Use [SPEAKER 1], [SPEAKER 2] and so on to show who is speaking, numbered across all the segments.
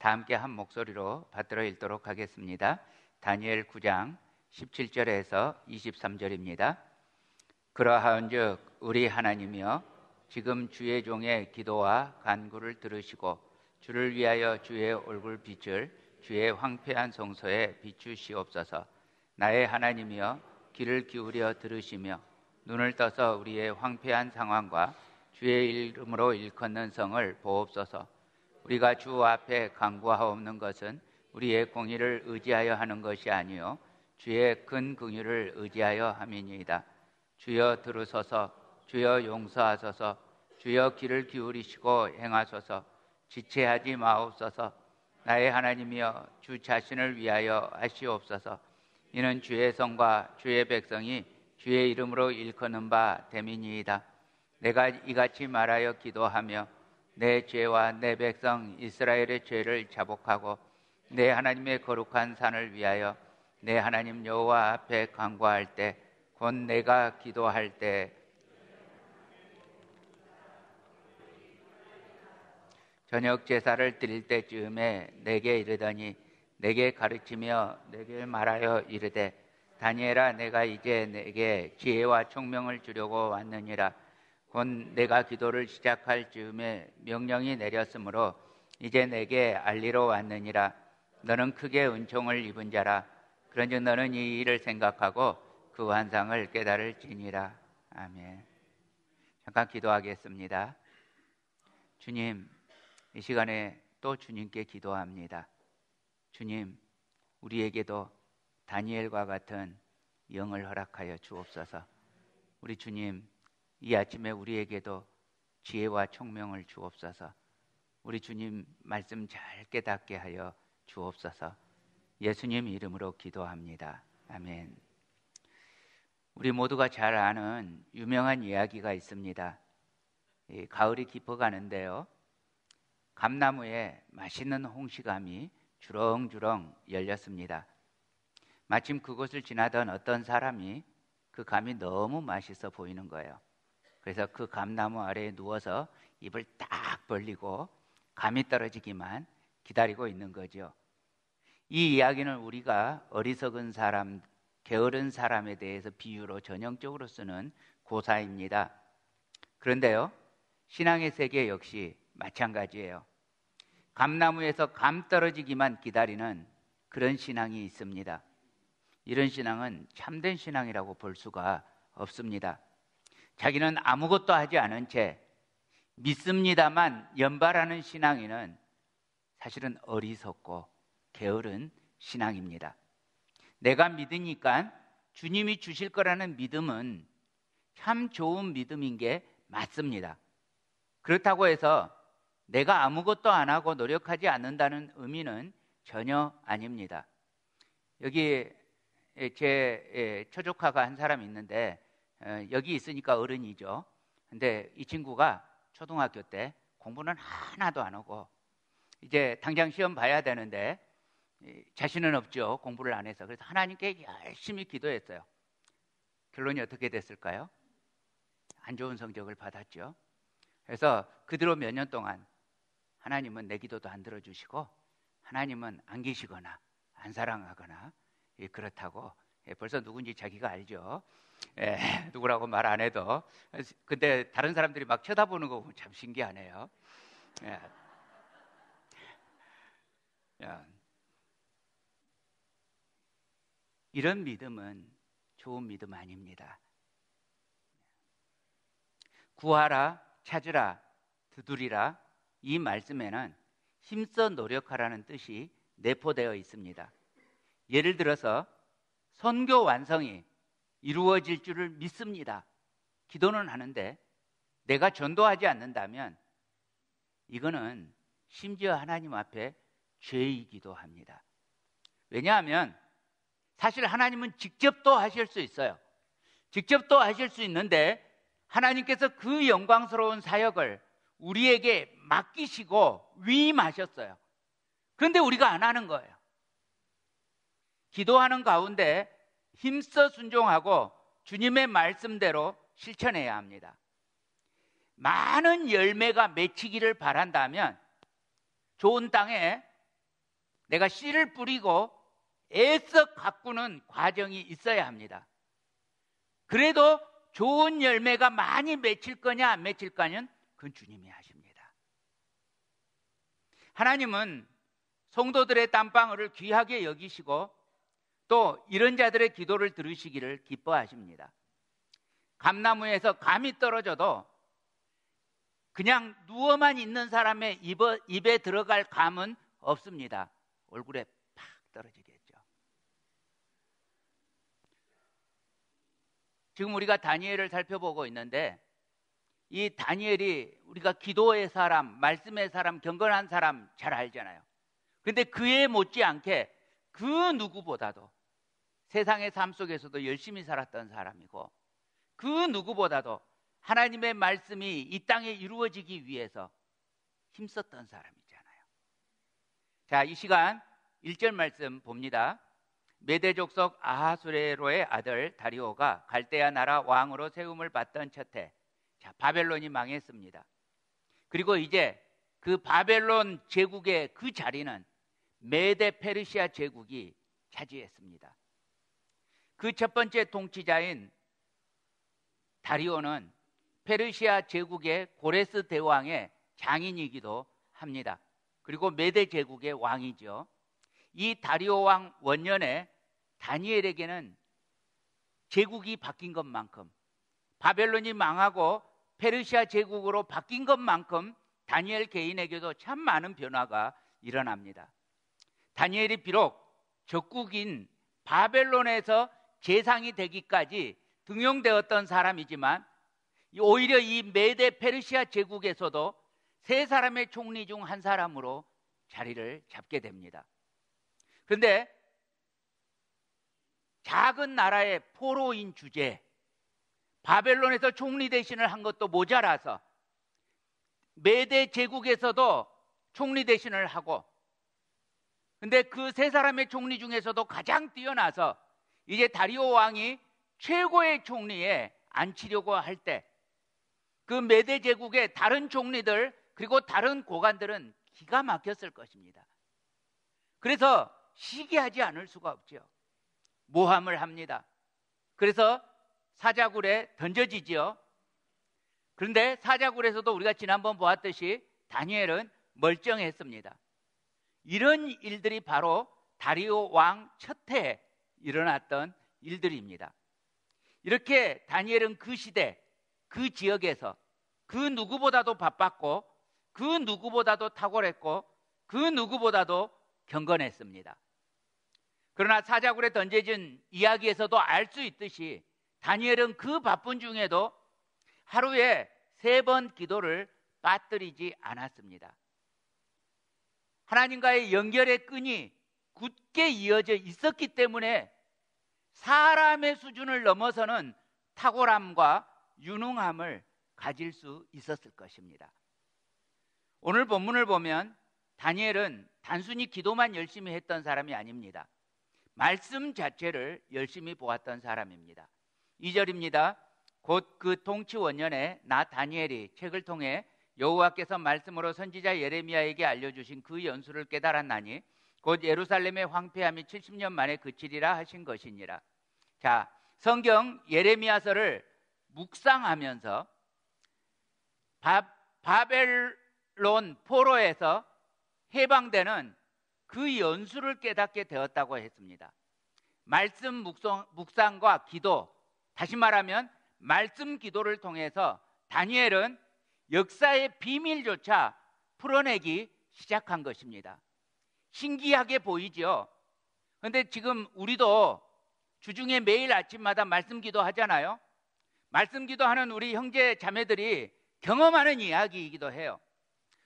[SPEAKER 1] 다 함께 한 목소리로 받들어 읽도록 하겠습니다. 다니엘 9장 17절에서 23절입니다. 그러하온즉 우리 하나님이여 지금 주의 종의 기도와 간구를 들으시고 주를 위하여 주의 얼굴빛을 주의 황폐한 성소에 비추시옵소서. 나의 하나님이여 귀를 기울여 들으시며 눈을 떠서 우리의 황폐한 상황과 주의 이름으로 일컫는 성을 보옵소서. 우리가 주 앞에 간구하옵는 것은 우리의 공의를 의지하여 하는 것이 아니요 주의 큰 긍휼을 의지하여 함이니이다. 주여 들으소서. 주여 용서하소서. 주여 귀를 기울이시고 행하소서. 지체하지 마옵소서. 나의 하나님이여 주 자신을 위하여 하시옵소서. 이는 주의 성과 주의 백성이 주의 이름으로 일컫는 바 됨이니이다. 내가 이같이 말하여 기도하며 내 죄와 내 백성 이스라엘의 죄를 자복하고 내 하나님의 거룩한 산을 위하여 내 하나님 여호와 앞에 간구할 때 곧 내가 기도할 때 저녁 제사를 드릴 때쯤에 내게 이르더니 내게 가르치며 내게 말하여 이르되 다니엘아 내가 이제 내게 지혜와 총명을 주려고 왔느니라. 곧 내가 기도를 시작할 즈음에 명령이 내렸으므로 이제 내게 알리러 왔느니라. 너는 크게 은총을 입은 자라. 그런즉 너는 이 일을 생각하고 그 환상을 깨달을지니라. 아멘. 잠깐 기도하겠습니다. 주님, 이 시간에 또 주님께 기도합니다. 주님, 우리에게도 다니엘과 같은 영을 허락하여 주옵소서. 우리 주님, 이 아침에 우리에게도 지혜와 총명을 주옵소서. 우리 주님 말씀 잘 깨닫게 하여 주옵소서. 예수님 이름으로 기도합니다. 아멘. 우리 모두가 잘 아는 유명한 이야기가 있습니다. 가을이 깊어가는데요, 감나무에 맛있는 홍시감이 주렁주렁 열렸습니다. 마침 그곳을 지나던 어떤 사람이 그 감이 너무 맛있어 보이는 거예요. 그래서 그 감나무 아래에 누워서 입을 딱 벌리고 감이 떨어지기만 기다리고 있는 거죠. 이 이야기는 우리가 어리석은 사람, 게으른 사람에 대해서 비유로 전형적으로 쓰는 고사입니다. 그런데요, 신앙의 세계 역시 마찬가지예요. 감나무에서 감 떨어지기만 기다리는 그런 신앙이 있습니다. 이런 신앙은 참된 신앙이라고 볼 수가 없습니다. 자기는 아무것도 하지 않은 채 믿습니다만 연발하는 신앙인은 사실은 어리석고 게으른 신앙입니다. 내가 믿으니까 주님이 주실 거라는 믿음은 참 좋은 믿음인 게 맞습니다. 그렇다고 해서 내가 아무것도 안 하고 노력하지 않는다는 의미는 전혀 아닙니다. 여기 제 처조카가 한 사람 있는데 여기 있으니까 어른이죠. 근데 이 친구가 초등학교 때 공부는 하나도 안 하고 이제 당장 시험 봐야 되는데 자신은 없죠. 공부를 안 해서. 그래서 하나님께 열심히 기도했어요. 결론이 어떻게 됐을까요? 안 좋은 성적을 받았죠. 그래서 그 뒤로 몇 년 동안 하나님은 내 기도도 안 들어주시고 하나님은 안 계시거나 안 사랑하거나 그렇다고 벌써 누군지 자기가 알죠. 누구라고 말 안 해도. 근데 다른 사람들이 막 쳐다보는 거 보면 참 신기하네요. 이런 믿음은 좋은 믿음 아닙니다. 구하라, 찾으라, 두드리라, 이 말씀에는 힘써 노력하라는 뜻이 내포되어 있습니다. 예를 들어서 선교 완성이 이루어질 줄을 믿습니다. 기도는 하는데 내가 전도하지 않는다면 이거는 심지어 하나님 앞에 죄이기도 합니다. 왜냐하면 사실 하나님은 직접 또 하실 수 있어요. 직접 또 하실 수 있는데 하나님께서 그 영광스러운 사역을 우리에게 맡기시고 위임하셨어요. 그런데 우리가 안 하는 거예요. 기도하는 가운데 힘써 순종하고 주님의 말씀대로 실천해야 합니다. 많은 열매가 맺히기를 바란다면 좋은 땅에 내가 씨를 뿌리고 애써 가꾸는 과정이 있어야 합니다. 그래도 좋은 열매가 많이 맺힐 거냐 안 맺힐 거냐는 그건 주님이 하십니다. 하나님은 성도들의 땀방울을 귀하게 여기시고 또 이런 자들의 기도를 들으시기를 기뻐하십니다. 감나무에서 감이 떨어져도 그냥 누워만 있는 사람의 입에 들어갈 감은 없습니다. 얼굴에 팍 떨어지겠죠. 지금 우리가 다니엘을 살펴보고 있는데 이 다니엘이 우리가 기도의 사람, 말씀의 사람, 경건한 사람 잘 알잖아요. 그런데 그에 못지않게 그 누구보다도 세상의 삶 속에서도 열심히 살았던 사람이고 그 누구보다도 하나님의 말씀이 이 땅에 이루어지기 위해서 힘썼던 사람이잖아요. 자, 이 시간 1절 말씀 봅니다. 메대 족속 아하수에로의 아들 다리오가 갈대아 나라 왕으로 세움을 받던 첫 해, 자, 바벨론이 망했습니다. 그리고 이제 그 바벨론 제국의 그 자리는 메대 페르시아 제국이 차지했습니다. 그 첫 번째 통치자인 다리오는 페르시아 제국의 고레스 대왕의 장인이기도 합니다. 그리고 메대 제국의 왕이죠. 이 다리오 왕 원년에 다니엘에게는 제국이 바뀐 것만큼, 바벨론이 망하고 페르시아 제국으로 바뀐 것만큼 다니엘 개인에게도 참 많은 변화가 일어납니다. 다니엘이 비록 적국인 바벨론에서 재상이 되기까지 등용되었던 사람이지만 오히려 이 메대 페르시아 제국에서도 세 사람의 총리 중 한 사람으로 자리를 잡게 됩니다. 그런데 작은 나라의 포로인 주제, 바벨론에서 총리 대신을 한 것도 모자라서 메대 제국에서도 총리 대신을 하고, 근데 그 세 사람의 총리 중에서도 가장 뛰어나서 이제 다리오 왕이 최고의 총리에 앉히려고 할 때 그 메대 제국의 다른 총리들 그리고 다른 고관들은 기가 막혔을 것입니다. 그래서 시기하지 않을 수가 없죠. 모함을 합니다. 그래서 사자굴에 던져지지요. 그런데 사자굴에서도 우리가 지난번 보았듯이 다니엘은 멀쩡했습니다. 이런 일들이 바로 다리오 왕 첫 해에 일어났던 일들입니다. 이렇게 다니엘은 그 시대, 그 지역에서 그 누구보다도 바빴고 그 누구보다도 탁월했고 그 누구보다도 경건했습니다. 그러나 사자굴에 던져진 이야기에서도 알 수 있듯이 다니엘은 그 바쁜 중에도 하루에 3번 기도를 빠뜨리지 않았습니다. 하나님과의 연결의 끈이 굳게 이어져 있었기 때문에 사람의 수준을 넘어서는 탁월함과 유능함을 가질 수 있었을 것입니다. 오늘 본문을 보면 다니엘은 단순히 기도만 열심히 했던 사람이 아닙니다. 말씀 자체를 열심히 보았던 사람입니다. 2절입니다. 곧 그 통치 원년에 나 다니엘이 책을 통해 여호와께서 말씀으로 선지자 예레미야에게 알려주신 그 연수를 깨달았나니 곧 예루살렘의 황폐함이 70년 만에 그치리라 하신 것이니라. 자, 성경 예레미야서를 묵상하면서 바벨론 포로에서 해방되는 그 연수를 깨닫게 되었다고 했습니다. 말씀 묵상과 기도, 다시 말하면 말씀 기도를 통해서 다니엘은 역사의 비밀조차 풀어내기 시작한 것입니다. 신기하게 보이죠. 그런데 지금 우리도 주중에 매일 아침마다 말씀 기도 하잖아요. 말씀 기도하는 우리 형제 자매들이 경험하는 이야기이기도 해요.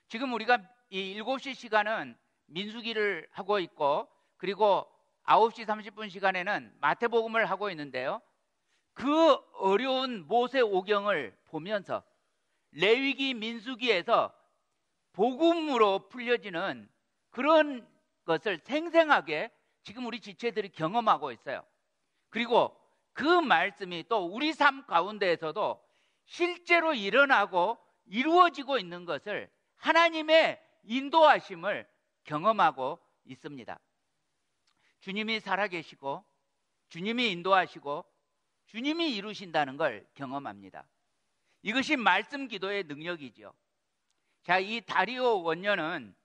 [SPEAKER 1] 지금 우리가 이 7시 시간은 민수기를 하고 있고 그리고 9시 30분 시간에는 마태복음을 하고 있는데요. 그 어려운 모세 오경을 보면서 레위기 민수기에서 복음으로 풀려지는 그런 것을 생생하게 지금 우리 지체들이 경험하고 있어요. 그리고 그 말씀이 또 우리 삶 가운데에서도 실제로 일어나고 이루어지고 있는 것을 하나님의 인도하심을 경험하고 있습니다. 주님이 살아계시고 주님이 인도하시고 주님이 이루신다는 걸 경험합니다. 이것이 말씀 기도의 능력이죠. 자, 이 다리오 원년은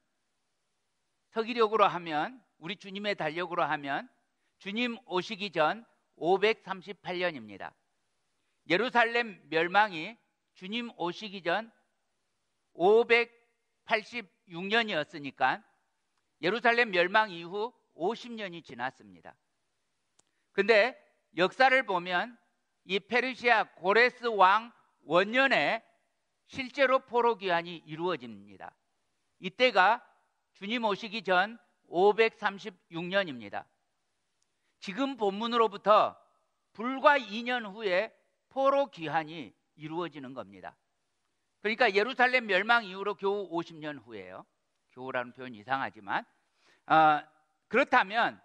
[SPEAKER 1] 서기력으로 하면, 우리 주님의 달력으로 하면 주님 오시기 전 538년입니다. 예루살렘 멸망이 주님 오시기 전 586년이었으니까 예루살렘 멸망 이후 50년이 지났습니다. 근데 역사를 보면 이 페르시아 고레스 왕 원년에 실제로 포로 귀환이 이루어집니다. 이때가 주님 오시기 전 536년입니다. 지금 본문으로부터 불과 2년 후에 포로 귀환이 이루어지는 겁니다. 그러니까 예루살렘 멸망 이후로 겨우 50년 후예요. 겨우라는 표현이 이상하지만 그렇다면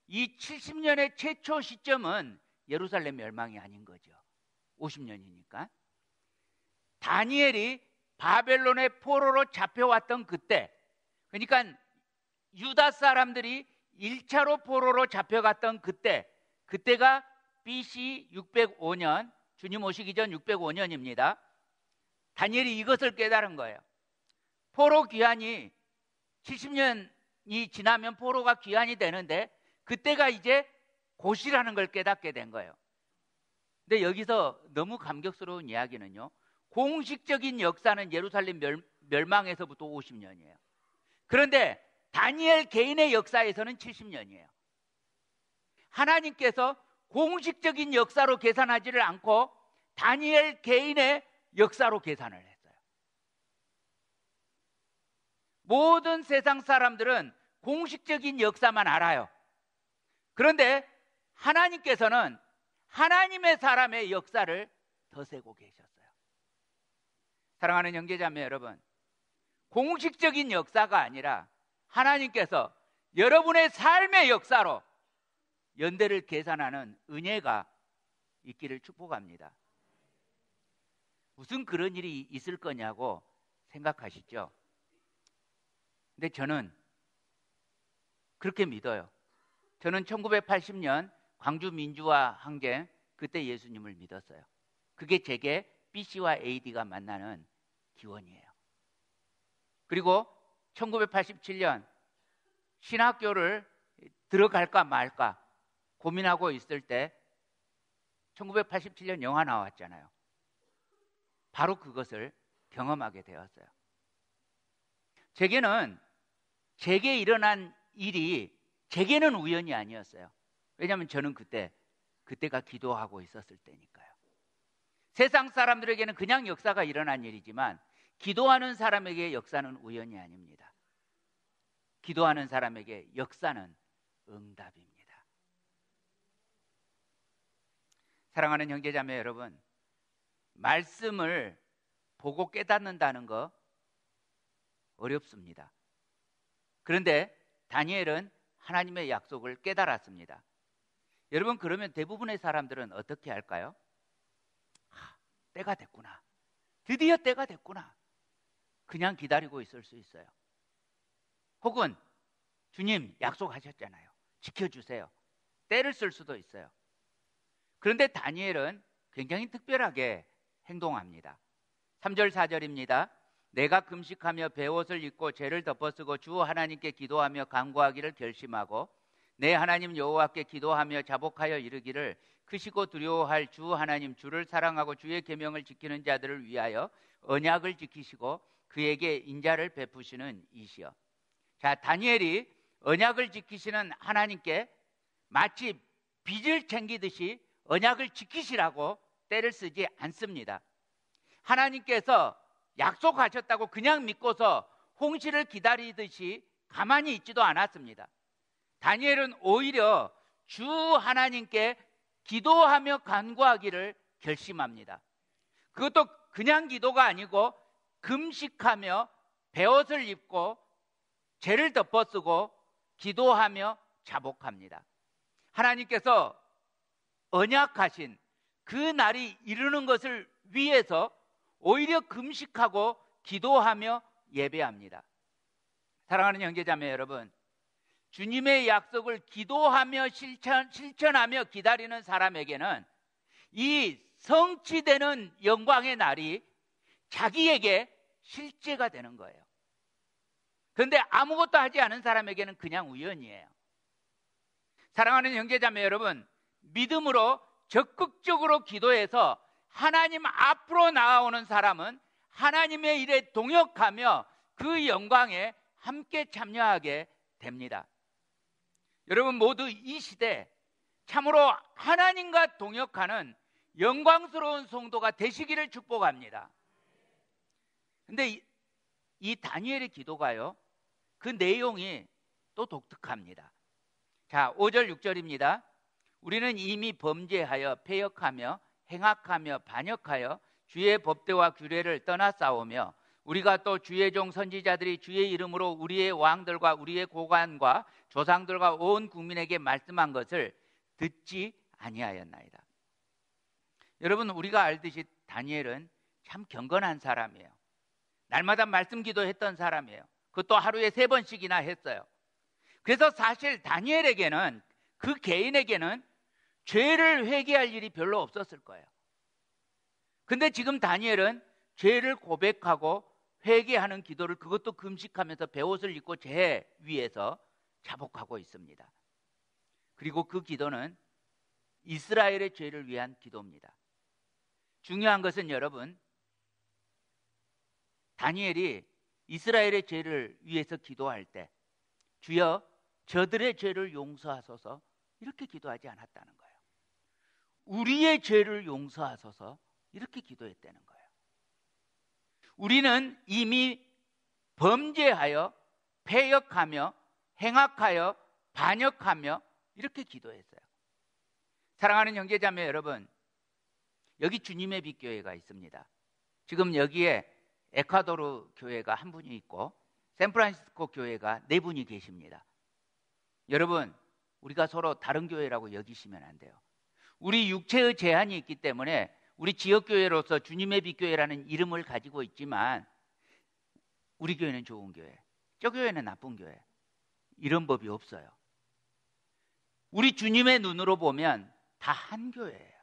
[SPEAKER 1] 이 70년의 최초 시점은 예루살렘 멸망이 아닌 거죠. 50년이니까. 다니엘이 바벨론의 포로로 잡혀왔던 그때, 그러니까 유다 사람들이 1차로 포로로 잡혀갔던 그때가 BC 605년, 주님 오시기 전 605년입니다. 다니엘이 이것을 깨달은 거예요. 포로 귀환이 70년이 지나면 포로가 귀환이 되는데 그때가 이제 곧이라는 걸 깨닫게 된 거예요. 근데 여기서 너무 감격스러운 이야기는요, 공식적인 역사는 예루살렘 멸망에서부터 50년이에요. 그런데 다니엘 개인의 역사에서는 70년이에요. 하나님께서 공식적인 역사로 계산하지를 않고 다니엘 개인의 역사로 계산을 했어요. 모든 세상 사람들은 공식적인 역사만 알아요. 그런데 하나님께서는 하나님의 사람의 역사를 더 세고 계셨어요. 사랑하는 형제자매 여러분, 공식적인 역사가 아니라 하나님께서 여러분의 삶의 역사로 연대를 계산하는 은혜가 있기를 축복합니다. 무슨 그런 일이 있을 거냐고 생각하시죠? 근데 저는 그렇게 믿어요. 저는 1980년 광주 민주화 항쟁, 그때 예수님을 믿었어요. 그게 제게 BC와 AD가 만나는 기원이에요. 그리고 1987년 신학교를 들어갈까 말까 고민하고 있을 때 1987년 영화 나왔잖아요. 바로 그것을 경험하게 되었어요. 제게 일어난 일이 제게는 우연이 아니었어요. 왜냐하면 저는 그때가 기도하고 있었을 때니까요. 세상 사람들에게는 그냥 역사가 일어난 일이지만 기도하는 사람에게 역사는 우연이 아닙니다. 기도하는 사람에게 역사는 응답입니다. 사랑하는 형제자매 여러분, 말씀을 보고 깨닫는다는 거 어렵습니다. 그런데 다니엘은 하나님의 약속을 깨달았습니다. 여러분, 그러면 대부분의 사람들은 어떻게 할까요? 때가 됐구나. 드디어 때가 됐구나. 그냥 기다리고 있을 수 있어요. 혹은 주님 약속하셨잖아요. 지켜주세요. 때를 쓸 수도 있어요. 그런데 다니엘은 굉장히 특별하게 행동합니다. 3절 4절입니다. 내가 금식하며 베옷을 입고 죄를 덮어쓰고 주 하나님께 기도하며 간구하기를 결심하고 내 하나님 여호와께 기도하며 자복하여 이르기를 크시고 두려워할 주 하나님 주를 사랑하고 주의 계명을 지키는 자들을 위하여 언약을 지키시고 그에게 인자를 베푸시는 이시여. 자, 다니엘이 언약을 지키시는 하나님께 마치 빚을 챙기듯이 언약을 지키시라고 때를 쓰지 않습니다. 하나님께서 약속하셨다고 그냥 믿고서 홍시를 기다리듯이 가만히 있지도 않았습니다. 다니엘은 오히려 주 하나님께 기도하며 간구하기를 결심합니다. 그것도 그냥 기도가 아니고 금식하며 베옷을 입고 죄를 덮어쓰고 기도하며 자복합니다. 하나님께서 언약하신 그 날이 이르는 것을 위해서 오히려 금식하고 기도하며 예배합니다. 사랑하는 형제자매 여러분, 주님의 약속을 기도하며 실천하며 기다리는 사람에게는 이 성취되는 영광의 날이 자기에게 실제가 되는 거예요. 그런데 아무것도 하지 않은 사람에게는 그냥 우연이에요. 사랑하는 형제자매 여러분, 믿음으로 적극적으로 기도해서 하나님 앞으로 나아오는 사람은 하나님의 일에 동역하며 그 영광에 함께 참여하게 됩니다. 여러분 모두 이 시대 참으로 하나님과 동역하는 영광스러운 성도가 되시기를 축복합니다. 근데 이 다니엘의 기도가요, 그 내용이 또 독특합니다. 자, 5절 6절입니다. 우리는 이미 범죄하여 패역하며 행악하며 반역하여 주의 법대와 규례를 떠나 싸우며 우리가 또 주의 종 선지자들이 주의 이름으로 우리의 왕들과 우리의 고관과 조상들과 온 국민에게 말씀한 것을 듣지 아니하였나이다. 여러분, 우리가 알듯이 다니엘은 참 경건한 사람이에요. 날마다 말씀 기도했던 사람이에요. 그것도 하루에 3번씩이나 했어요. 그래서 사실 다니엘에게는, 그 개인에게는 죄를 회개할 일이 별로 없었을 거예요. 근데 지금 다니엘은 죄를 고백하고 회개하는 기도를, 그것도 금식하면서 베옷을 입고 재 위에서 자복하고 있습니다. 그리고 그 기도는 이스라엘의 죄를 위한 기도입니다. 중요한 것은 여러분, 다니엘이 이스라엘의 죄를 위해서 기도할 때 주여 저들의 죄를 용서하소서 이렇게 기도하지 않았다는 거예요. 우리의 죄를 용서하소서 이렇게 기도했다는 거예요. 우리는 이미 범죄하여 패역하며 행악하여 반역하며 이렇게 기도했어요. 사랑하는 형제자매 여러분, 여기 주님의 빛교회가 있습니다. 지금 여기에 에콰도르 교회가 한 분이 있고 샌프란시스코 교회가 4분이 계십니다. 여러분, 우리가 서로 다른 교회라고 여기시면 안 돼요. 우리 육체의 제한이 있기 때문에 우리 지역교회로서 주님의 빛교회라는 이름을 가지고 있지만 우리 교회는 좋은 교회, 저 교회는 나쁜 교회, 이런 법이 없어요. 우리 주님의 눈으로 보면 다 한 교회예요.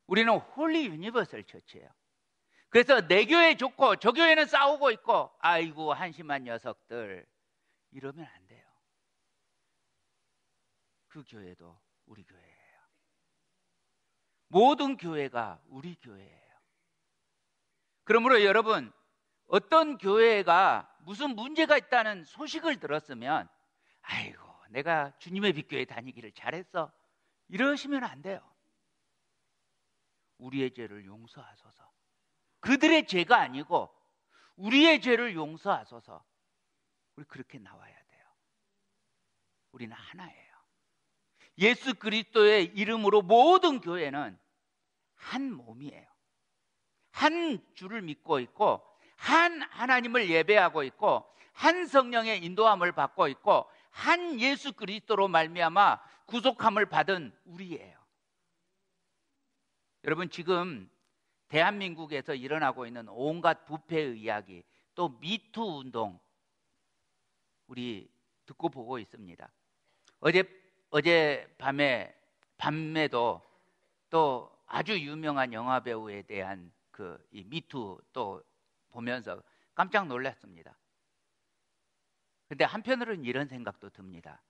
[SPEAKER 1] 우리는 홀리 유니버설 처치예요. 그래서 내 교회 좋고 저 교회는 싸우고 있고 아이고 한심한 녀석들 이러면 안 돼요. 그 교회도 우리 교회예요. 모든 교회가 우리 교회예요. 그러므로 여러분, 어떤 교회가 무슨 문제가 있다는 소식을 들었으면 아이고 내가 주님의 빛교회 다니기를 잘했어 이러시면 안 돼요. 우리의 죄를 용서하소서. 그들의 죄가 아니고 우리의 죄를 용서하소서. 우리 그렇게 나와야 돼요. 우리는 하나예요. 예수 그리스도의 이름으로 모든 교회는 한 몸이에요. 한 주를 믿고 있고 한 하나님을 예배하고 있고 한 성령의 인도함을 받고 있고 한 예수 그리스도로 말미암아 구속함을 받은 우리예요. 여러분, 지금 대한민국에서 일어나고 있는 온갖 부패의 이야기, 또 미투 운동 우리 듣고 보고 있습니다. 어제 밤에도 또 아주 유명한 영화 배우에 대한 이 미투 또 보면서 깜짝 놀랐습니다. 근데 한편으로는 이런 생각도 듭니다.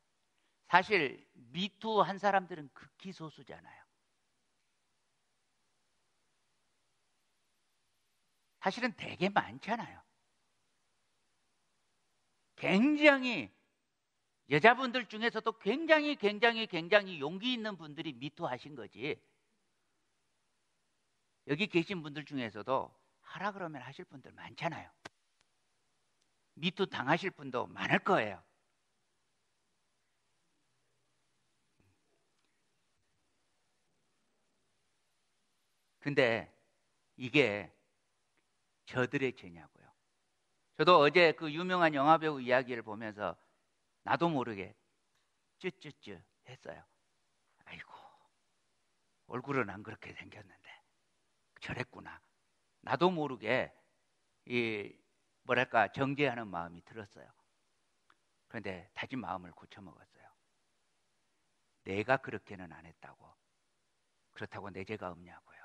[SPEAKER 1] 사실 미투 한 사람들은 극히 소수잖아요. 사실은 되게 많잖아요. 굉장히 여자분들 중에서도 굉장히 용기 있는 분들이 미투 하신 거지. 여기 계신 분들 중에서도 하라 그러면 하실 분들 많잖아요. 미투 당하실 분도 많을 거예요. 근데 이게 저들의 죄냐고요. 저도 어제 그 유명한 영화배우 이야기를 보면서 나도 모르게 쯧쯧쯧 했어요. 아이고, 얼굴은 안 그렇게 생겼는데 저랬구나. 나도 모르게 정죄하는 마음이 들었어요. 그런데 다진 마음을 고쳐먹었어요. 내가 그렇게는 안 했다고. 그렇다고 내 죄가 없냐고요.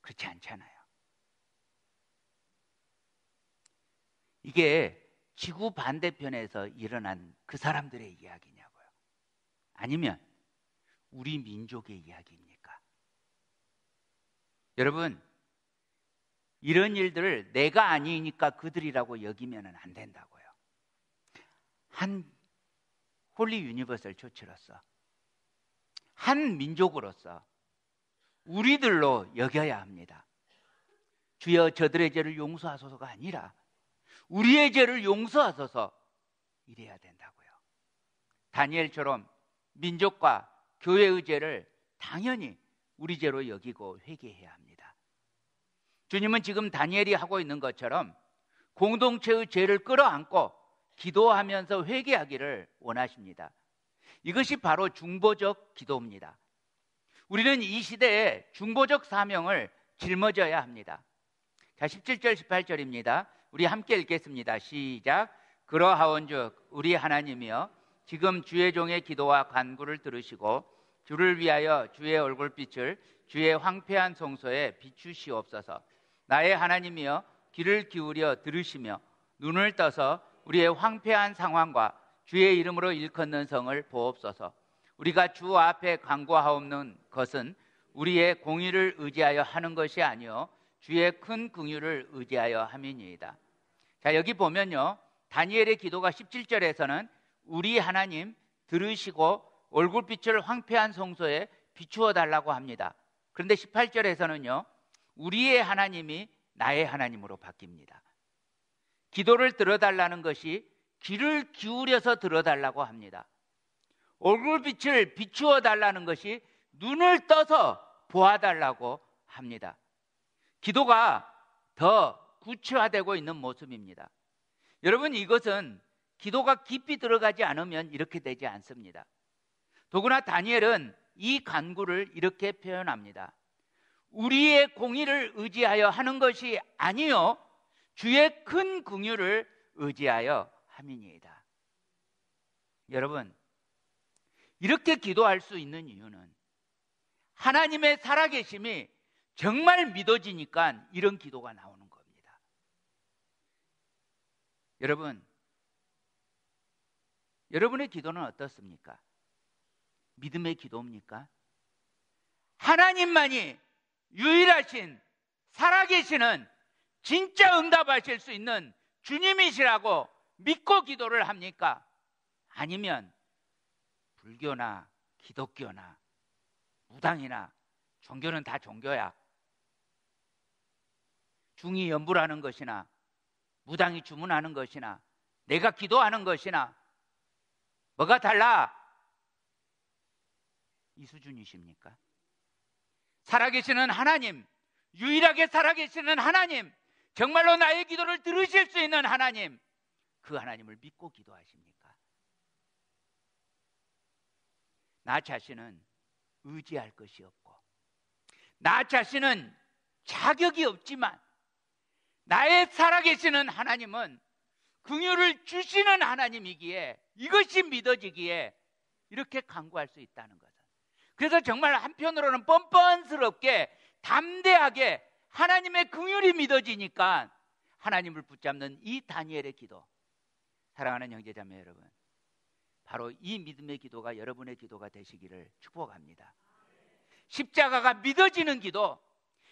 [SPEAKER 1] 그렇지 않잖아요. 이게 지구 반대편에서 일어난 그 사람들의 이야기냐고요. 아니면 우리 민족의 이야기입니까? 여러분, 이런 일들을 내가 아니니까 그들이라고 여기면 안 된다고요. 한 홀리 유니버설 초치로서, 한 민족으로서 우리들로 여겨야 합니다. 주여 저들의 죄를 용서하소서가 아니라 우리의 죄를 용서하소서 이래야 된다고요. 다니엘처럼 민족과 교회의 죄를 당연히 우리 죄로 여기고 회개해야 합니다. 주님은 지금 다니엘이 하고 있는 것처럼 공동체의 죄를 끌어안고 기도하면서 회개하기를 원하십니다. 이것이 바로 중보적 기도입니다. 우리는 이 시대에 중보적 사명을 짊어져야 합니다. 자, 17절 18절입니다. 우리 함께 읽겠습니다. 시작. 그러하온즉 우리 하나님이여 지금 주의 종의 기도와 간구를 들으시고 주를 위하여 주의 얼굴빛을 주의 황폐한 성소에 비추시옵소서. 나의 하나님이여 귀를 기울여 들으시며 눈을 떠서 우리의 황폐한 상황과 주의 이름으로 일컫는 성을 보옵소서. 우리가 주 앞에 간구하옵는 것은 우리의 공의를 의지하여 하는 것이 아니요 주의 큰 긍휼을 의지하여 함이니이다. 자, 여기 보면요, 다니엘의 기도가 17절에서는 우리 하나님 들으시고 얼굴빛을 황폐한 성소에 비추어 달라고 합니다. 그런데 18절에서는요, 우리의 하나님이 나의 하나님으로 바뀝니다. 기도를 들어달라는 것이 귀를 기울여서 들어달라고 합니다. 얼굴빛을 비추어 달라는 것이 눈을 떠서 보아달라고 합니다. 기도가 더 구체화되고 있는 모습입니다. 여러분, 이것은 기도가 깊이 들어가지 않으면 이렇게 되지 않습니다. 더구나 다니엘은 이 간구를 이렇게 표현합니다. 우리의 공의를 의지하여 하는 것이 아니요 주의 큰 긍휼을 의지하여 함이니이다. 여러분, 이렇게 기도할 수 있는 이유는 하나님의 살아계심이 정말 믿어지니까 이런 기도가 나오는 겁니다. 여러분, 여러분의 기도는 어떻습니까? 믿음의 기도입니까? 하나님만이 유일하신 살아계시는 진짜 응답하실 수 있는 주님이시라고 믿고 기도를 합니까? 아니면 불교나 기독교나 무당이나 종교는 다 종교야. 중이 연불하는 것이나 무당이 주문하는 것이나 내가 기도하는 것이나 뭐가 달라? 이 수준이십니까? 살아계시는 하나님, 유일하게 살아계시는 하나님, 정말로 나의 기도를 들으실 수 있는 하나님, 그 하나님을 믿고 기도하십니까? 나 자신은 의지할 것이 없고 나 자신은 자격이 없지만 나의 살아계시는 하나님은 긍휼을 주시는 하나님이기에 이것이 믿어지기에 이렇게 간구할 수 있다는 것은, 그래서 정말 한편으로는 뻔뻔스럽게 담대하게 하나님의 긍휼이 믿어지니까 하나님을 붙잡는 이 다니엘의 기도, 사랑하는 형제자매 여러분, 바로 이 믿음의 기도가 여러분의 기도가 되시기를 축복합니다. 십자가가 믿어지는 기도,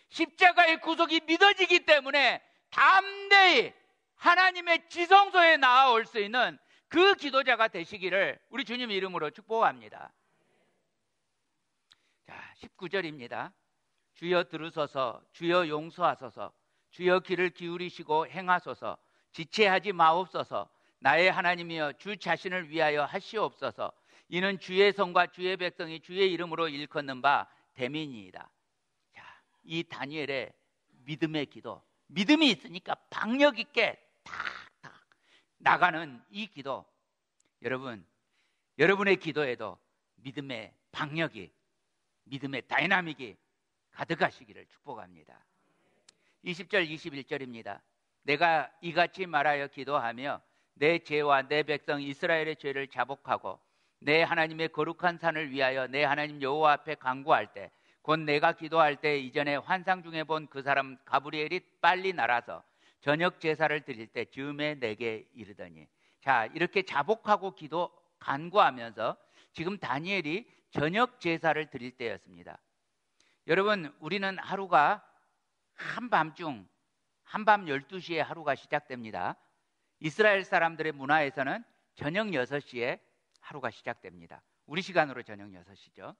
[SPEAKER 1] 십자가의 구속이 믿어지기 때문에 담대히 하나님의 지성소에 나아올 수 있는 그 기도자가 되시기를 우리 주님 이름으로 축복합니다. 자, 19절입니다. 주여 들으소서, 주여 용서하소서, 주여 귀를 기울이시고 행하소서, 지체하지 마옵소서. 나의 하나님이여 주 자신을 위하여 하시옵소서. 이는 주의 성과 주의 백성이 주의 이름으로 일컫는 바 됨이니이다. 자, 이 다니엘의 믿음의 기도, 믿음이 있으니까 박력 있게 탁탁 나가는 이 기도, 여러분, 여러분의 기도에도 믿음의 박력이, 믿음의 다이나믹이 가득하시기를 축복합니다. 20절 21절입니다. 내가 이같이 말하여 기도하며 내 죄와 내 백성 이스라엘의 죄를 자복하고 내 하나님의 거룩한 산을 위하여 내 하나님 여호와 앞에 간구할 때, 곧 내가 기도할 때 이전에 환상 중에 본 그 사람 가브리엘이 빨리 날아서 저녁 제사를 드릴 때 즈음에 내게 이르더니. 자, 이렇게 자복하고 간구하면서 지금 다니엘이 저녁 제사를 드릴 때였습니다. 여러분, 우리는 하루가 한밤중, 한밤 12시에 하루가 시작됩니다. 이스라엘 사람들의 문화에서는 저녁 6시에 하루가 시작됩니다. 우리 시간으로 저녁 6시죠.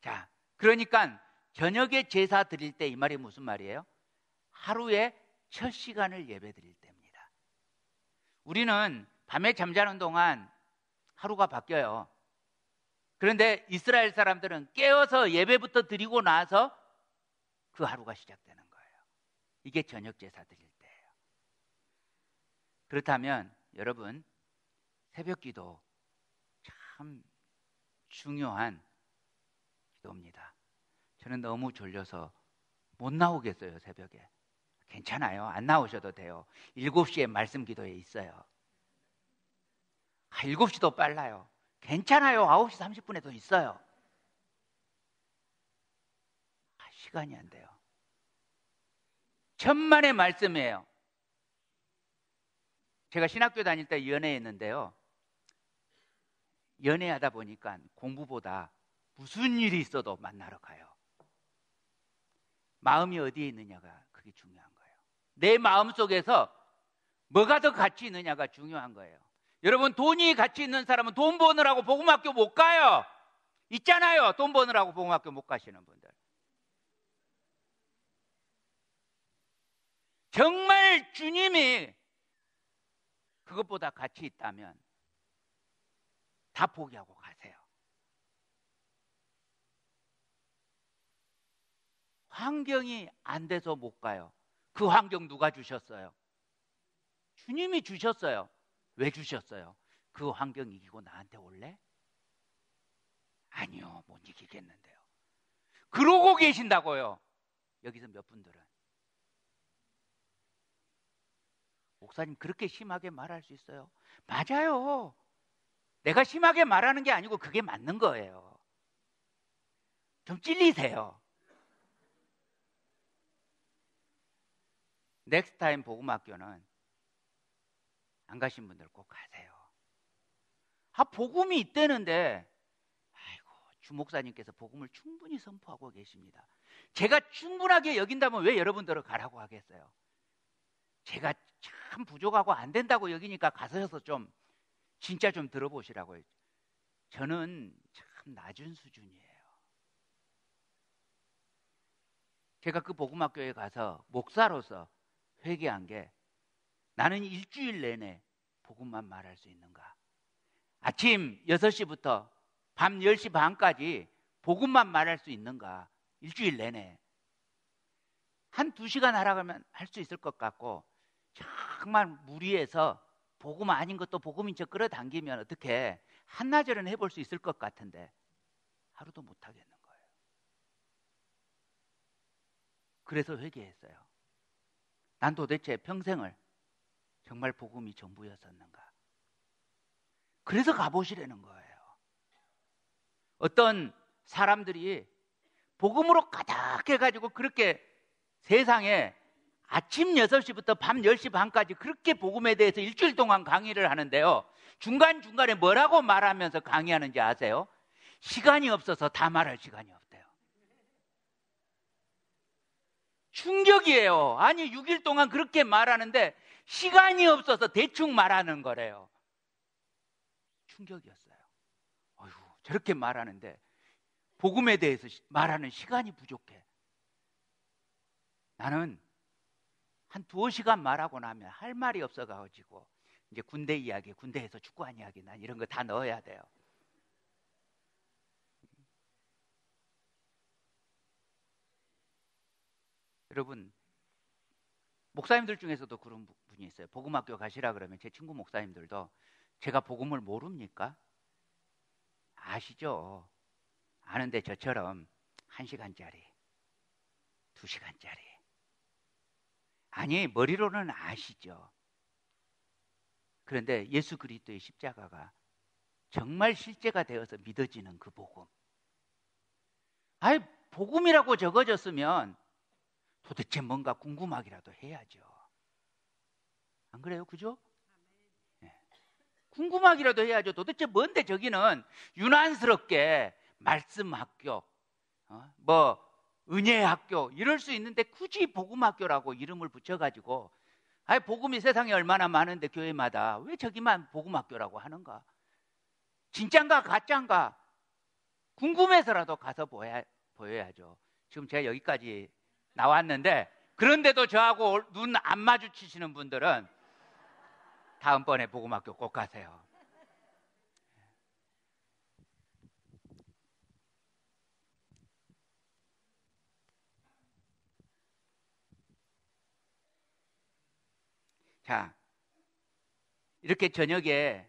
[SPEAKER 1] 자, 그러니까 저녁에 제사 드릴 때 이 말이 무슨 말이에요? 하루에 첫 시간을 예배 드릴 때입니다. 우리는 밤에 잠자는 동안 하루가 바뀌어요. 그런데 이스라엘 사람들은 깨어서 예배부터 드리고 나서 그 하루가 시작되는 거예요. 이게 저녁 제사 드릴 때예요. 그렇다면 여러분, 새벽 기도 참 중요한 기도입니다. 저는 너무 졸려서 못 나오겠어요, 새벽에. 괜찮아요. 안 나오셔도 돼요. 7시에 말씀 기도에 있어요. 7시도 빨라요. 괜찮아요. 9시 30분에도 있어요. 시간이 안 돼요. 천만의 말씀이에요. 제가 신학교 다닐 때 연애했는데요. 연애하다 보니까 공부보다 무슨 일이 있어도 만나러 가요. 마음이 어디에 있느냐가 그게 중요한 거예요. 내 마음 속에서 뭐가 더 가치 있느냐가 중요한 거예요. 여러분, 돈이 가치 있는 사람은 돈 버느라고 복음학교 못 가요. 있잖아요. 돈 버느라고 복음학교 못 가시는 분들. 정말 주님이 그것보다 가치 있다면 다 포기하고 가세요. 환경이 안 돼서 못 가요. 그 환경 누가 주셨어요? 주님이 주셨어요. 왜 주셨어요? 그 환경 이기고 나한테 올래? 아니요, 못 이기겠는데요. 그러고 계신다고요. 여기서 몇 분들은. 목사님, 그렇게 심하게 말할 수 있어요? 맞아요. 내가 심하게 말하는 게 아니고 그게 맞는 거예요. 좀 찔리세요. 넥스타임 복음학교는 안 가신 분들 꼭 가세요. 복음이 있다는데, 아이고, 주 목사님께서 복음을 충분히 선포하고 계십니다. 제가 충분하게 여긴다면 왜 여러분들을 가라고 하겠어요? 제가 참 부족하고 안 된다고 여기니까 가셔서 진짜 좀 들어보시라고요. 저는 참 낮은 수준이에요. 제가 그 복음학교에 가서 목사로서 회개한 게, 나는 일주일 내내 복음만 말할 수 있는가? 아침 6시부터 밤 10시 반까지 복음만 말할 수 있는가? 일주일 내내. 한 2시간 하라면 할 수 있을 것 같고, 정말 무리해서 복음 아닌 것도 복음인 척 끌어당기면 어떻게 한나절은 해볼 수 있을 것 같은데 하루도 못 하겠는 거예요. 그래서 회개했어요. 난 도대체 평생을 정말 복음이 전부였었는가? 그래서 가보시라는 거예요. 어떤 사람들이 복음으로 가득해가지고 그렇게 세상에 아침 6시부터 밤 10시 반까지 그렇게 복음에 대해서 일주일 동안 강의를 하는데요. 중간중간에 뭐라고 말하면서 강의하는지 아세요? 시간이 없어서 다 말할 시간이 없대요. 충격이에요. 아니, 6일 동안 그렇게 말하는데 시간이 없어서 대충 말하는 거래요. 충격이었어요. 어휴, 저렇게 말하는데 복음에 대해서 말하는 시간이 부족해. 나는 한 2시간 말하고 나면 할 말이 없어가지고 이제 군대 이야기, 군대에서 축구한 이야기, 난 이런 거 다 넣어야 돼요. 여러분, 목사님들 중에서도 그런 분이 있어요. 복음학교 가시라 그러면 제 친구 목사님들도 제가 복음을 모릅니까? 아시죠? 아는데 저처럼 1시간짜리, 2시간짜리. 아니, 머리로는 아시죠. 그런데 예수 그리스도의 십자가가 정말 실제가 되어서 믿어지는 그 복음. 아이, 복음이라고 적어졌으면 도대체 뭔가 궁금하기라도 해야죠. 안 그래요? 그죠? 네. 궁금하기라도 해야죠. 도대체 뭔데 저기는 유난스럽게 말씀학교, 은혜학교 이럴 수 있는데 굳이 복음학교라고 이름을 붙여가지고 복음이 세상에 얼마나 많은데 교회마다 왜 저기만 복음학교라고 하는가? 진짠가 가짠가 궁금해서라도 가서 보여야죠. 지금 제가 여기까지 나왔는데 그런데도 저하고 눈 안 마주치시는 분들은 다음번에 복음학교 꼭 가세요. 자, 이렇게 저녁에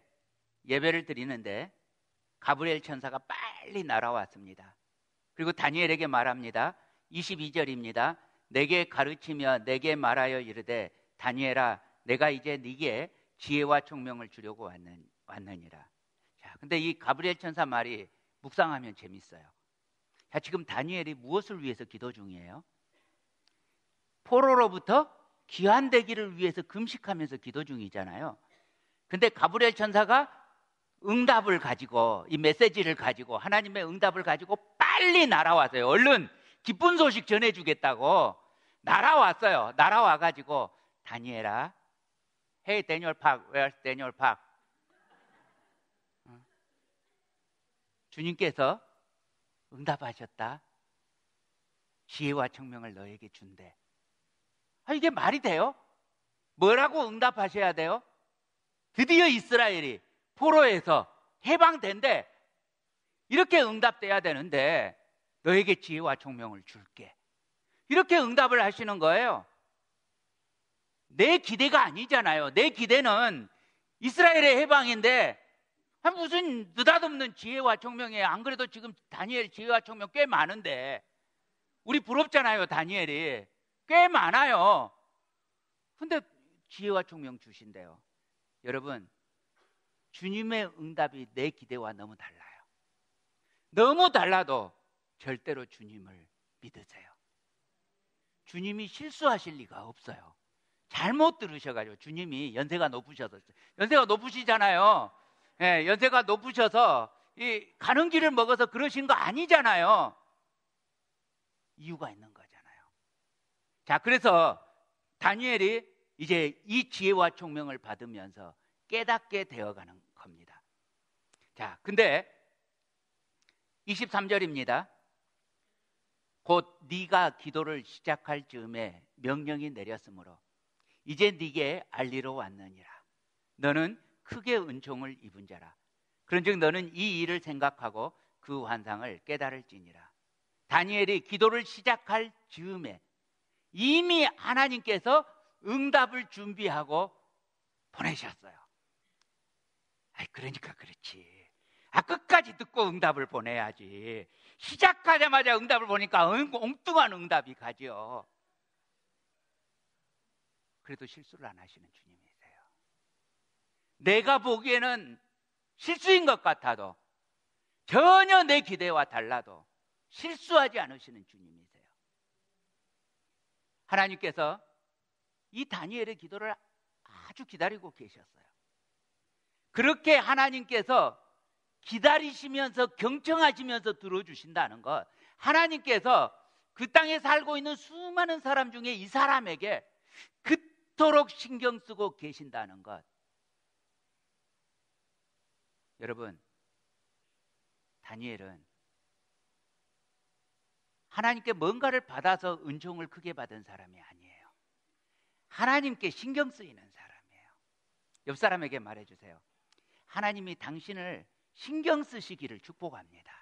[SPEAKER 1] 예배를 드리는데 가브리엘 천사가 빨리 날아왔습니다. 그리고 다니엘에게 말합니다. 22절입니다. 내게 가르치며 내게 말하여 이르되 다니엘아 내가 이제 네게 지혜와 총명을 주려고 왔느니라. 자, 근데 이 가브리엘 천사 말이 묵상하면 재밌어요. 자, 지금 다니엘이 무엇을 위해서 기도 중이에요? 포로로부터 귀환되기를 위해서 금식하면서 기도 중이잖아요. 근데 가브리엘 천사가 응답을 가지고 이 메시지를 가지고 하나님의 응답을 가지고 빨리 날아왔어요. 얼른 기쁜 소식 전해주겠다고 날아왔어요. 날아와가지고 다니엘아, Hey Daniel Park, where's Daniel Park? 주님께서 응답하셨다. 지혜와 청명을 너에게 준대. 이게 말이 돼요? 뭐라고 응답하셔야 돼요? 드디어 이스라엘이 포로에서 해방된대. 이렇게 응답돼야 되는데 너에게 지혜와 총명을 줄게. 이렇게 응답을 하시는 거예요. 내 기대가 아니잖아요. 내 기대는 이스라엘의 해방인데 무슨 느닷없는 지혜와 총명이에요. 안 그래도 지금 다니엘 지혜와 총명 꽤 많은데 우리 부럽잖아요. 다니엘이 꽤 많아요. 근데 지혜와 총명 주신대요. 여러분, 주님의 응답이 내 기대와 너무 달라요. 너무 달라도 절대로 주님을 믿으세요. 주님이 실수하실 리가 없어요. 잘못 들으셔가지고 주님이 연세가 높으셔서, 연세가 높으시잖아요. 예, 연세가 높으셔서 이 가는 길을 먹어서 그러신 거 아니잖아요. 이유가 있는 거잖아요. 자, 그래서 다니엘이 이제 이 지혜와 총명을 받으면서 깨닫게 되어가는 겁니다. 자, 근데 23절입니다. 곧 네가 기도를 시작할 즈음에 명령이 내렸으므로 이제 네게 알리러 왔느니라. 너는 크게 은총을 입은 자라. 그런즉 너는 이 일을 생각하고 그 환상을 깨달을지니라. 다니엘이 기도를 시작할 즈음에 이미 하나님께서 응답을 준비하고 보내셨어요. 그러니까 그렇지. 끝까지 듣고 응답을 보내야지. 시작하자마자 응답을 보니까 엉뚱한 응답이 가죠. 그래도 실수를 안 하시는 주님이세요. 내가 보기에는 실수인 것 같아도 전혀 내 기대와 달라도 실수하지 않으시는 주님이세요. 하나님께서 이 다니엘의 기도를 아주 기다리고 계셨어요. 그렇게 하나님께서 기다리시면서 경청하시면서 들어주신다는 것, 하나님께서 그 땅에 살고 있는 수많은 사람 중에 이 사람에게 그토록 신경 쓰고 계신다는 것. 여러분, 다니엘은 하나님께 뭔가를 받아서 은총을 크게 받은 사람이 아니에요. 하나님께 신경 쓰이는 사람이에요. 옆 사람에게 말해주세요. 하나님이 당신을 신경 쓰시기를 축복합니다.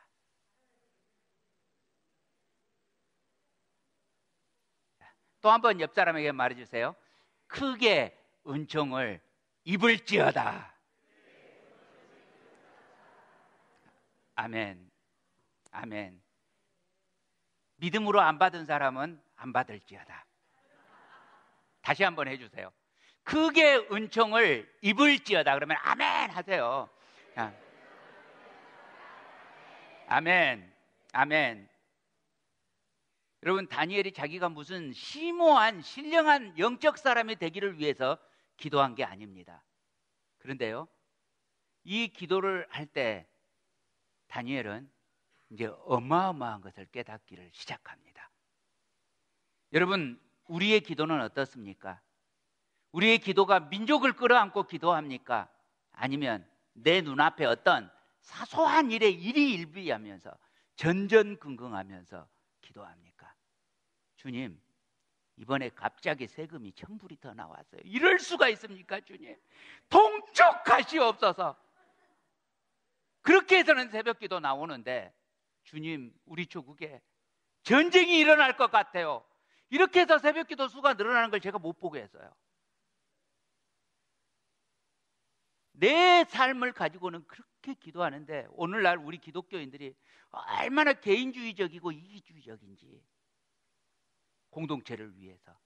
[SPEAKER 1] 또 한 번 옆 사람에게 말해주세요. 크게 은총을 입을지어다. 아멘. 아멘. 믿음으로 안 받은 사람은 안 받을지어다. 다시 한번 해주세요. 크게 은총을 입을지어다. 그러면 아멘 하세요. 자. 아멘, 아멘. 여러분, 다니엘이 자기가 무슨 심오한 신령한 영적 사람이 되기를 위해서 기도한 게 아닙니다. 그런데요, 이 기도를 할 때 다니엘은 이제 어마어마한 것을 깨닫기를 시작합니다. 여러분, 우리의 기도는 어떻습니까? 우리의 기도가 민족을 끌어안고 기도합니까? 아니면 내 눈앞에 어떤 사소한 일에 일희일비하면서 전전긍긍하면서 기도합니까? 주님, 이번에 갑자기 세금이 1,000불이 더 나왔어요. 이럴 수가 있습니까, 주님? 통촉하시옵소서. 그렇게 해서는 새벽기도 나오는데, 주님, 우리 조국에 전쟁이 일어날 것 같아요. 이렇게 해서 새벽기도 수가 늘어나는 걸 제가 못 보게 했어요. 내 삶을 가지고는 그렇게 기도하는데, 오늘날 우리 기독교인들이 얼마나 개인주의적이고 이기주의적인지, 공동체를 위해서,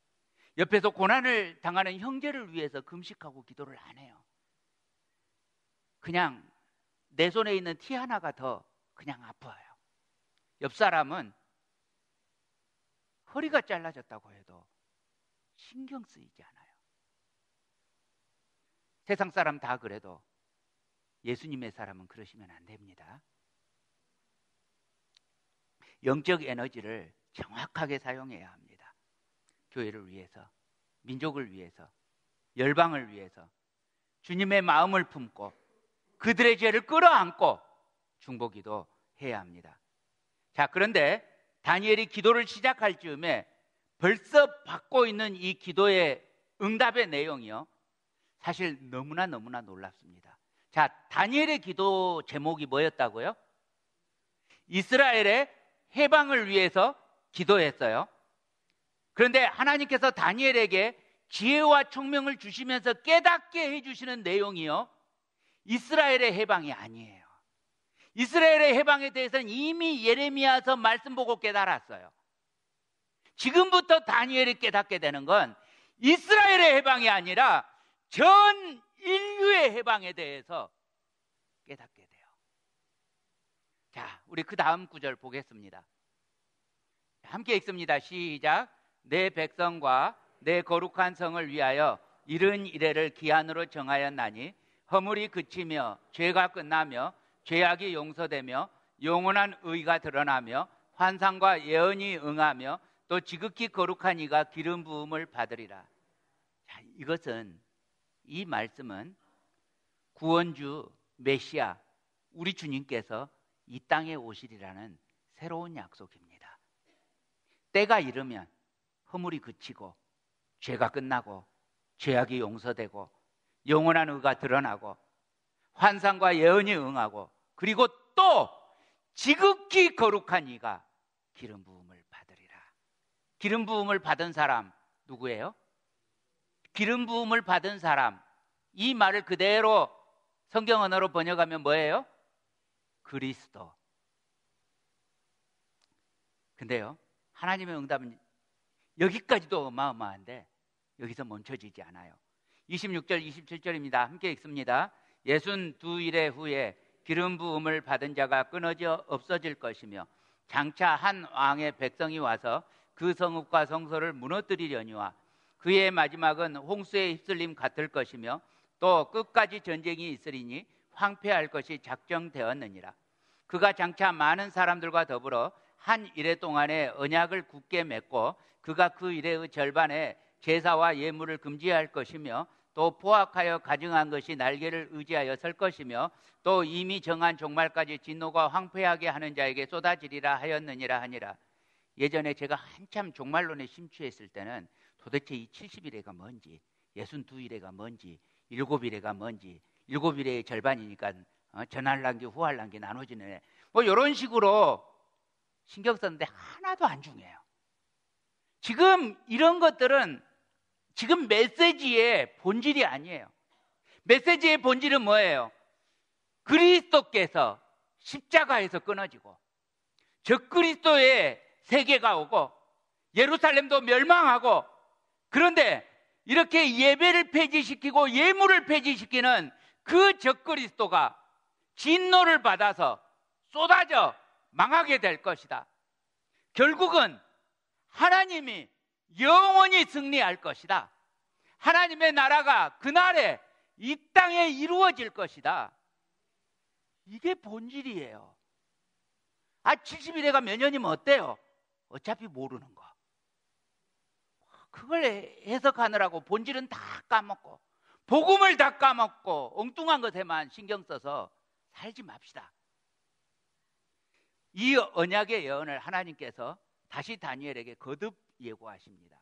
[SPEAKER 1] 옆에서 고난을 당하는 형제를 위해서 금식하고 기도를 안 해요. 그냥 내 손에 있는 티 하나가 더 그냥 아파요. 옆 사람은 허리가 잘라졌다고 해도 신경 쓰이지 않아요. 세상 사람 다 그래도 예수님의 사람은 그러시면 안 됩니다. 영적 에너지를 정확하게 사용해야 합니다. 교회를 위해서, 민족을 위해서, 열방을 위해서 주님의 마음을 품고 그들의 죄를 끌어안고 중보기도 해야 합니다. 자, 그런데 다니엘이 기도를 시작할 즈음에 벌써 받고 있는 이 기도의 응답의 내용이요, 사실 너무나 놀랍습니다. 자, 다니엘의 기도 제목이 뭐였다고요? 이스라엘의 해방을 위해서 기도했어요. 그런데 하나님께서 다니엘에게 지혜와 총명을 주시면서 깨닫게 해주시는 내용이요, 이스라엘의 해방이 아니에요. 이스라엘의 해방에 대해서는 이미 예레미야서 말씀 보고 깨달았어요. 지금부터 다니엘이 깨닫게 되는 건 이스라엘의 해방이 아니라 전 인류의 해방에 대해서 깨닫게 돼요. 자, 우리 그 다음 구절 보겠습니다. 함께 읽습니다. 시작. 내 백성과 내 거룩한 성을 위하여 이른 이래를 기한으로 정하였나니 허물이 그치며 죄가 끝나며 죄악이 용서되며 영원한 의가 드러나며 환상과 예언이 응하며 또 지극히 거룩한 이가 기름 부음을 받으리라. 자, 이 말씀은 구원주 메시아 우리 주님께서 이 땅에 오시리라는 새로운 약속입니다. 때가 이르면 허물이 그치고 죄가 끝나고 죄악이 용서되고 영원한 의가 드러나고 환상과 예언이 응하고, 그리고 또 지극히 거룩한 이가 기름 부음을 받으리라. 기름 부음을 받은 사람 누구예요? 기름 부음을 받은 사람, 이 말을 그대로 성경 언어로 번역하면 뭐예요? 그리스도. 근데요, 하나님의 응답은 여기까지도 어마어마한데 여기서 멈춰지지 않아요. 26절 27절입니다. 함께 읽습니다. 62일의 후에 기름 부음을 받은 자가 끊어져 없어질 것이며 장차 한 왕의 백성이 와서 그 성읍과 성소를 무너뜨리려니와 그의 마지막은 홍수에 휩쓸림 같을 것이며 또 끝까지 전쟁이 있으리니 황폐할 것이 작정되었느니라. 그가 장차 많은 사람들과 더불어 한 이래 동안에 언약을 굳게 맺고 그가 그 이래의 절반에 제사와 예물을 금지할 것이며 또 포악하여 가증한 것이 날개를 의지하여 설 것이며 또 이미 정한 종말까지 진노가 황폐하게 하는 자에게 쏟아지리라 하였느니라 하니라. 예전에 제가 한참 종말론에 심취했을 때는 도대체 이 70일애가 뭔지, 62일애가 뭔지, 7일애가 뭔지, 7일애의 절반이니까 전할란기 후할란기 나눠지네, 뭐 이런 식으로 신경 썼는데 하나도 안 중요해요. 지금 이런 것들은 지금 메시지의 본질이 아니에요. 메시지의 본질은 뭐예요? 그리스도께서 십자가에서 끊어지고 적그리스도의 세계가 오고 예루살렘도 멸망하고, 그런데 이렇게 예배를 폐지시키고 예물을 폐지시키는 그 적그리스도가 진노를 받아서 쏟아져 망하게 될 것이다. 결국은 하나님이 영원히 승리할 것이다. 하나님의 나라가 그날에 이 땅에 이루어질 것이다. 이게 본질이에요. 70일에가 몇 년이면 어때요? 어차피 모르는 거. 그걸 해석하느라고 본질은 다 까먹고 복음을 다 까먹고 엉뚱한 것에만 신경 써서 살지 맙시다. 이 언약의 예언을 하나님께서 다시 다니엘에게 거듭 예고하십니다.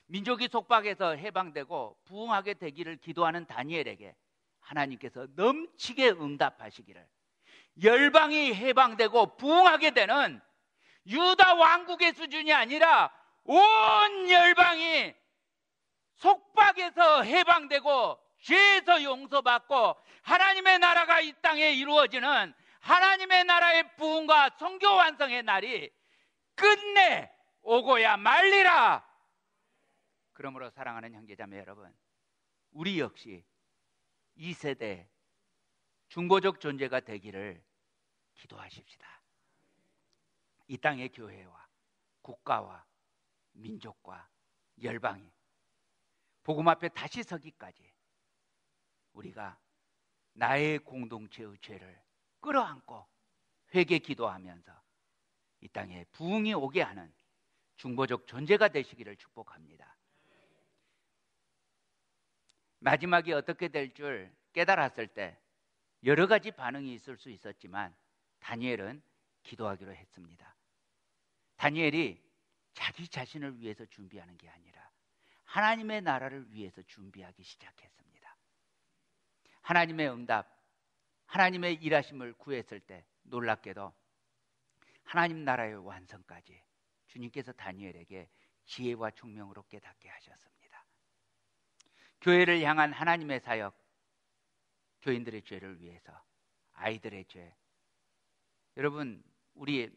[SPEAKER 1] 민족이 속박에서 해방되고 부흥하게 되기를 기도하는 다니엘에게 하나님께서 넘치게 응답하시기를, 열방이 해방되고 부흥하게 되는 유다 왕국의 수준이 아니라 온 열방이 속박에서 해방되고 죄에서 용서받고 하나님의 나라가 이 땅에 이루어지는 하나님의 나라의 부흥과 성교 완성의 날이 끝내 오고야 말리라. 그러므로 사랑하는 형제자매 여러분, 우리 역시 이 세대 중보적 존재가 되기를 기도하십시다. 이 땅의 교회와 국가와 민족과 열방이 복음 앞에 다시 서기까지 우리가 나의 공동체의 죄를 끌어안고 회개 기도하면서 이 땅에 부흥이 오게 하는 중보적 존재가 되시기를 축복합니다. 마지막이 어떻게 될 줄 깨달았을 때 여러 가지 반응이 있을 수 있었지만 다니엘은 기도하기로 했습니다. 다니엘이 자기 자신을 위해서 준비하는 게 아니라 하나님의 나라를 위해서 준비하기 시작했습니다. 하나님의 응답, 하나님의 일하심을 구했을 때 놀랍게도 하나님 나라의 완성까지 주님께서 다니엘에게 지혜와 총명으로 깨닫게 하셨습니다. 교회를 향한 하나님의 사역, 교인들의 죄를 위해서, 아이들의 죄. 여러분, 우리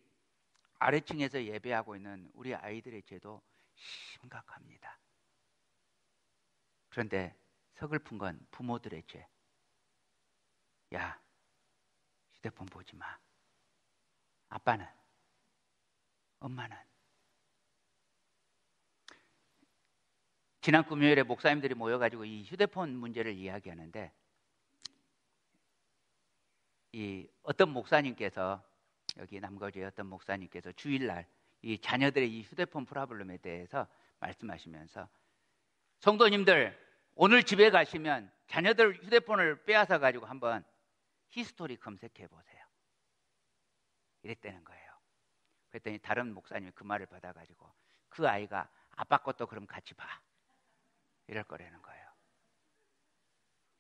[SPEAKER 1] 아래층에서 예배하고 있는 우리 아이들의 죄도 심각합니다. 그런데 서글픈 건 부모들의 죄. 야, 휴대폰 보지 마. 아빠는, 엄마는. 지난 금요일에 목사님들이 모여가지고 이 휴대폰 문제를 이야기하는데, 이 어떤 목사님께서, 여기 남거주의 어떤 목사님께서 주일날 이 자녀들의 이 휴대폰 프로블럼에 대해서 말씀하시면서, 성도님들 오늘 집에 가시면 자녀들 휴대폰을 빼앗아 가지고 한번 히스토리 검색해 보세요. 이랬다는 거예요. 그랬더니 다른 목사님이 그 말을 받아가지고 그 아이가 아빠 것도 그럼 같이 봐, 이럴 거라는 거예요.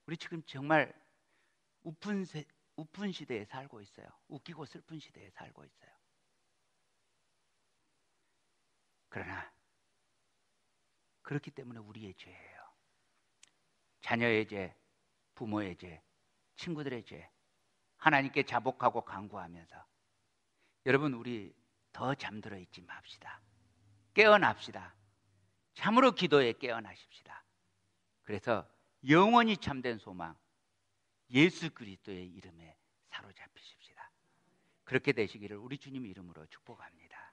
[SPEAKER 1] 우리 지금 정말 우픈 시대에 살고 있어요. 웃기고 슬픈 시대에 살고 있어요. 그러나 그렇기 때문에 우리의 죄예요. 자녀의 죄, 부모의 죄, 친구들의 죄, 하나님께 자복하고 간구하면서 여러분, 우리 더 잠들어 있지 맙시다. 깨어납시다. 참으로 기도에 깨어나십시다. 그래서 영원히 참된 소망, 예수 그리스도의 이름에 사로잡히십시다. 그렇게 되시기를 우리 주님 이름으로 축복합니다.